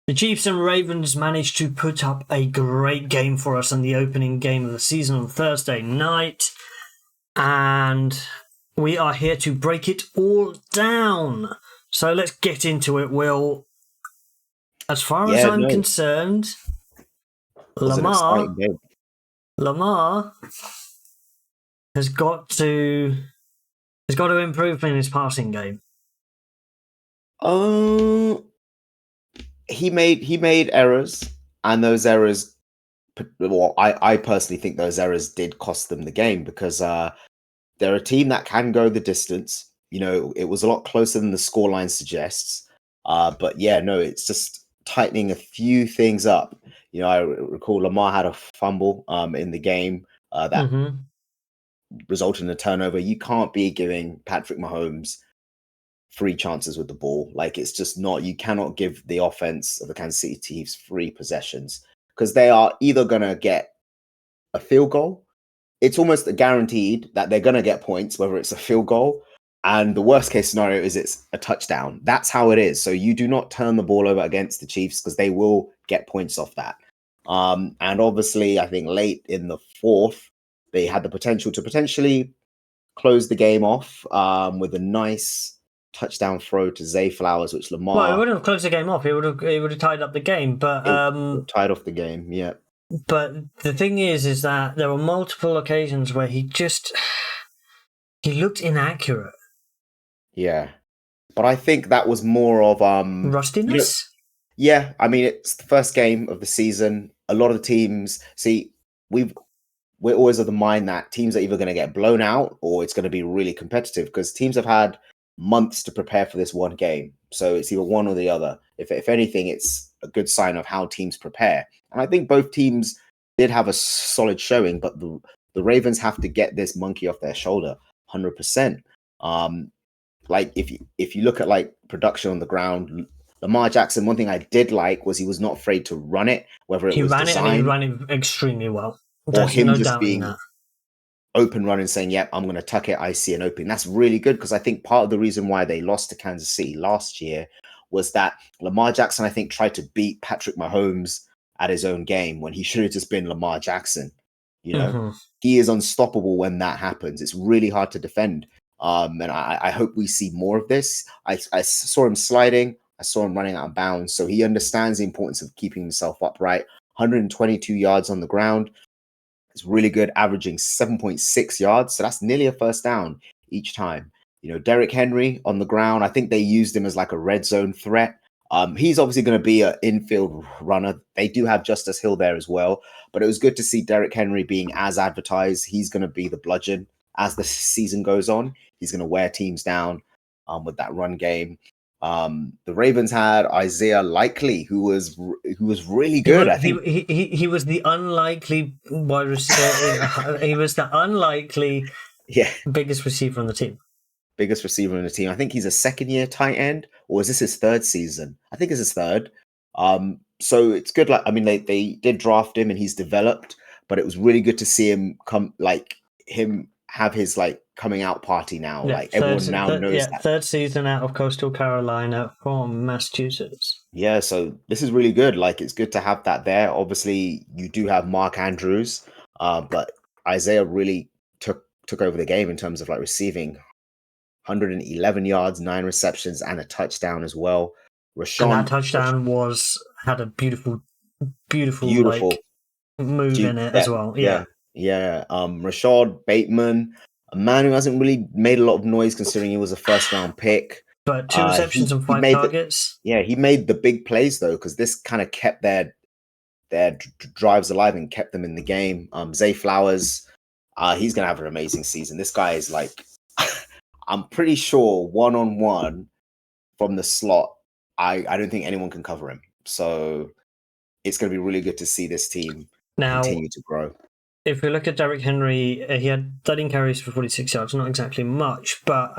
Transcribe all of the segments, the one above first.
The Chiefs and Ravens managed to put up a great game for us in the opening game of the season on Thursday night. And we are here to break it all down. So let's get into it, Will. As far as I'm concerned, Lamar has got to improve in his passing game. He made errors, and those errors. Well, I personally think those errors did cost them the game because they're a team that can go the distance. You know, it was a lot closer than the scoreline suggests. But yeah, no, it's just tightening a few things up. You know, I recall Lamar had a fumble in the game that resulted in a turnover. You can't be giving Patrick Mahomes 3 chances with the ball. Like, it's just not, you cannot give the offense of the Kansas City Chiefs 3 possessions because they are either going to get a field goal. It's almost guaranteed that they're going to get points, whether it's a field goal. And the worst case scenario is it's a touchdown. That's how it is. So you do not turn the ball over against the Chiefs because they will get points off that. And obviously, I think late in the fourth, they had the potential to potentially close the game off with a nice touchdown throw to Zay Flowers, which Lamar... Well, it wouldn't have closed the game off. It would have tied up the game. But tied off the game, yeah. But the thing is that there were multiple occasions where he looked inaccurate. Yeah. But I think that was more of... rustiness? Yeah, I mean, it's the first game of the season. A lot of the teams... See, we're always of the mind that teams are either going to get blown out or it's going to be really competitive because teams have had months to prepare for this one game. So it's either one or the other. If anything, it's a good sign of how teams prepare. And I think both teams did have a solid showing, but the Ravens have to get this monkey off their shoulder 100%. Like if you look at like production on the ground, Lamar Jackson, one thing I did like was he was not afraid to run it, whether it was designed, he ran it extremely well. Or him just being open running, saying, yep, I'm going to tuck it. I see an opening. That's really good because I think part of the reason why they lost to Kansas City last year was that Lamar Jackson, I think, tried to beat Patrick Mahomes at his own game when he should have just been Lamar Jackson. You know, he is unstoppable when that happens. It's really hard to defend. And I hope we see more of this. I saw him sliding. I saw him running out of bounds. So he understands the importance of keeping himself upright. 122 yards on the ground. It's really good, averaging 7.6 yards. So that's nearly a first down each time. You know, Derrick Henry on the ground, I think they used him as like a red zone threat. He's obviously going to be an infield runner. They do have Justice Hill there as well. But it was good to see Derrick Henry being as advertised. He's going to be the bludgeon as the season goes on. He's going to wear teams down with that run game. The Ravens had Isaiah Likely, who was really good. I think he was the unlikely wide receiver. He was the unlikely biggest receiver on the team. Biggest receiver on the team. I think he's a second-year tight end, or is this his third season? I think it's his third. So it's good. Like, I mean, they did draft him and he's developed, but it was really good to see him have his like coming out party now. Yeah, like everyone knows that. Third season out of Coastal Carolina from Massachusetts. Yeah, so this is really good. Like, it's good to have that there. Obviously, you do have Mark Andrews, but Isaiah really took over the game in terms of like receiving 111 yards, 9 receptions, and a touchdown as well. And that touchdown had a beautiful like, move in it as well. Yeah. Rashad Bateman, a man who hasn't really made a lot of noise considering he was a first-round pick. But 2 receptions and 5 targets. He made the big plays, though, because this kind of kept their drives alive and kept them in the game. Zay Flowers, he's going to have an amazing season. This guy is like, I'm pretty sure one-on-one from the slot, I don't think anyone can cover him. So it's going to be really good to see this team continue to grow. If we look at Derrick Henry, he had 13 carries for 46 yards, not exactly much, but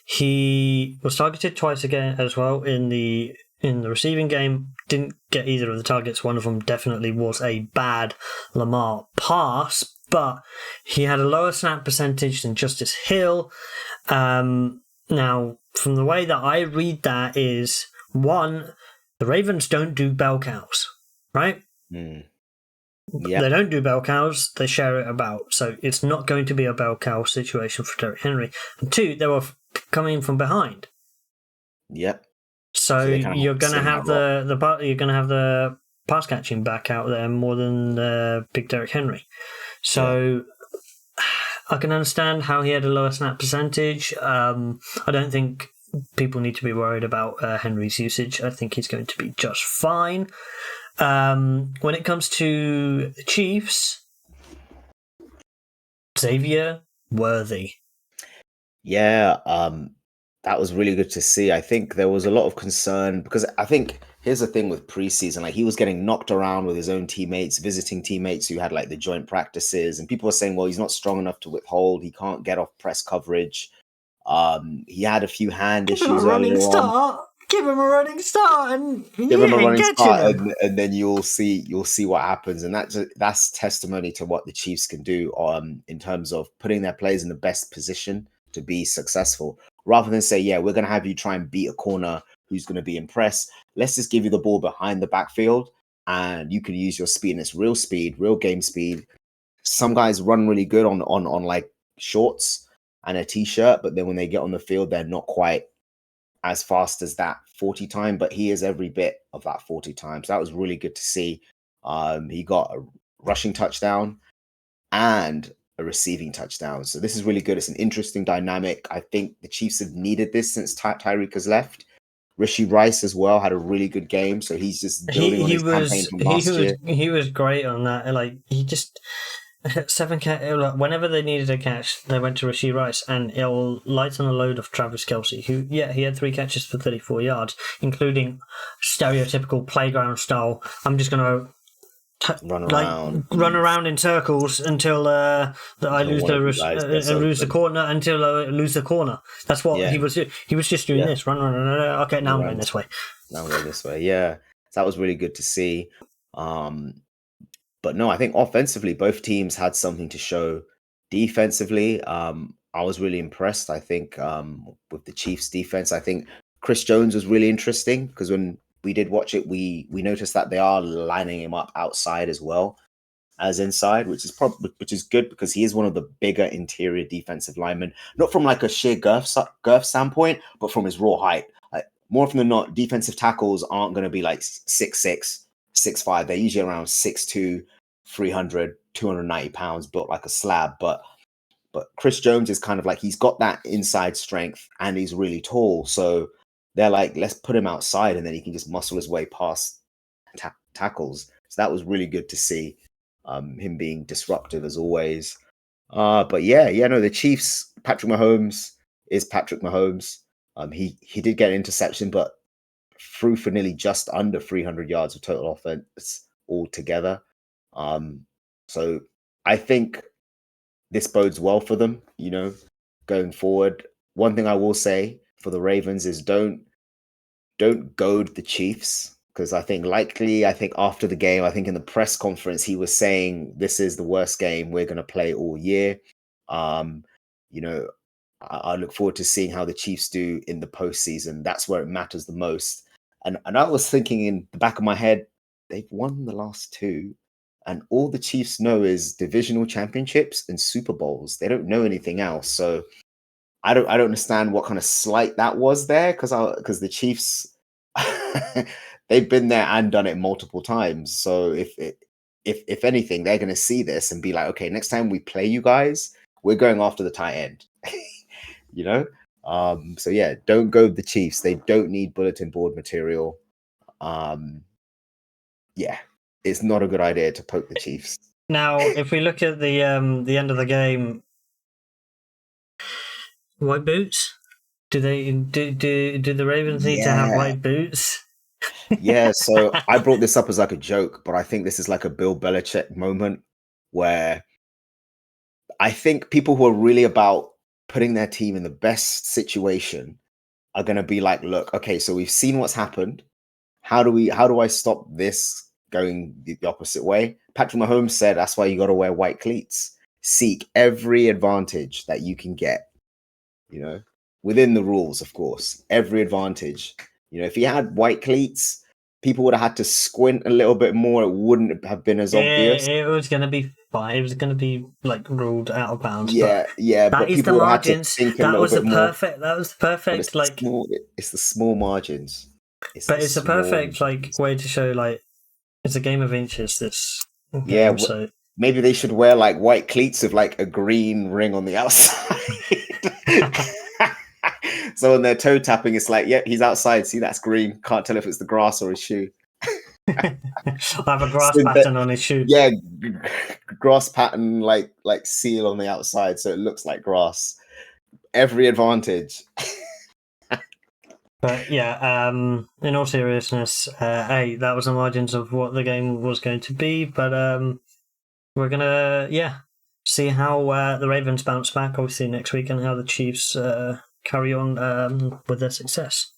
he was targeted twice again as well in the receiving game. Didn't get either of the targets. One of them definitely was a bad Lamar pass, but he had a lower snap percentage than Justice Hill. Now, from the way that I read that is, one, The Ravens don't do bell cows, right? Yeah. They don't do bell cows, they share it about. So it's not going to be a bell cow situation for Derrick Henry. And 2, they were coming from behind. Yep. So they kind of you're going to sling have the pass catching back out there more than big Derrick Henry. So I can understand how he had a lower snap percentage. I don't think people need to be worried about Henry's usage. I think he's going to be just fine. When it comes to the Chiefs, Xavier Worthy. Yeah, that was really good to see. I think there was a lot of concern because I think here's the thing with preseason, like he was getting knocked around with his own teammates, visiting teammates who had like the joint practices, and people were saying, well, he's not strong enough to withhold, he can't get off press coverage. He had a few hand Give him a issues running earlier on. start. Give him a running start, and Give him a running start, him. and then you'll see what happens, and that's testimony to what the Chiefs can do in terms of putting their players in the best position to be successful, rather than say, yeah, we're going to have you try and beat a corner who's going to be impressed. Let's just give you the ball behind the backfield, and you can use your speed, and it's real speed, real game speed. Some guys run really good on like shorts and a t-shirt, but then when they get on the field, they're not quite as fast as that 40 time, but he is every bit of that 40 times. So that was really good to see. He got a rushing touchdown and a receiving touchdown. So this is really good. It's an interesting dynamic. I think the Chiefs have needed this since Tyreek has left. Rishi Rice as well had a really good game. So he's just building on his campaign from last year. He was great on that. Like he just 7 whenever they needed a catch, they went to Rishi Rice, and it'll lighten a load of Travis Kelce, who, he had 3 catches for 34 yards, including stereotypical playground style. I'm just going to run around in circles until I lose the corner. Until I lose the corner. That's what he was. He was just doing this. Run. Okay, now I'm going this way. Yeah, so that was really good to see. But no, I think offensively, both teams had something to show. Defensively, I was really impressed. I think with the Chiefs' defense, I think Chris Jones was really interesting because when we did watch it, we noticed that they are lining him up outside as well as inside, which is good because he is one of the bigger interior defensive linemen, not from like a sheer girth standpoint, but from his raw height. Like, more often than not, defensive tackles aren't going to be like 6'6", 6'5". They're usually around 6'2", 300, 290 pounds, built like a slab. But Chris Jones is kind of like, he's got that inside strength and he's really tall. So they're like, let's put him outside and then he can just muscle his way past tackles. So that was really good to see, him being disruptive as always. But no, the Chiefs, Patrick Mahomes is Patrick Mahomes. He did get an interception, but threw for nearly just under 300 yards of total offense altogether. So I think this bodes well for them, going forward. One thing I will say for the Ravens is don't goad the Chiefs, because I think after the game, I think in the press conference, he was saying this is the worst game we're going to play all year. You know, I look forward to seeing how the Chiefs do in the postseason. That's where it matters the most. And I was thinking in the back of my head, they've won the last 2, and all the Chiefs know is divisional championships and Super Bowls. They don't know anything else. So I don't understand what kind of slight that was there, because the Chiefs they've been there and done it multiple times. So if anything, they're going to see this and be like, okay, next time we play you guys, we're going after the tight end. you know. So yeah, don't go with the Chiefs. They don't need bulletin board material. Yeah, it's not a good idea to poke the Chiefs. Now, if we look at the end of the game, white boots. Do the Ravens need to have white boots? Yeah, so I brought this up as like a joke, but I think this is like a Bill Belichick moment where I think people who are really about putting their team in the best situation are going to be like, look, okay, so we've seen what's happened. How do I stop this going the opposite way? Patrick Mahomes said that's why you got to wear white cleats. Seek every advantage that you can get, within the rules, of course, every advantage. If he had white cleats, people would have had to squint a little bit more, it wouldn't have been as obvious. It was going to be fine. It was going to be like ruled out of bounds. Yeah, yeah, that but is people the would have had to margins. think a That little was the bit more. perfect. That was the But perfect. Like, it's the small margins. it's the perfect like way to show like it's a game of inches. This game, Yeah, so maybe they should wear like white cleats with like a green ring on the outside. So when they're toe tapping, it's like, yep, he's outside. See, that's green. Can't tell if it's the grass or his shoe. I have a grass pattern on his shoe. Yeah, grass pattern like seal on the outside, so it looks like grass. Every advantage. But yeah, in all seriousness, that was the margins of what the game was going to be. But we're gonna see how the Ravens bounce back, obviously next week, and how the Chiefs carry on with their success.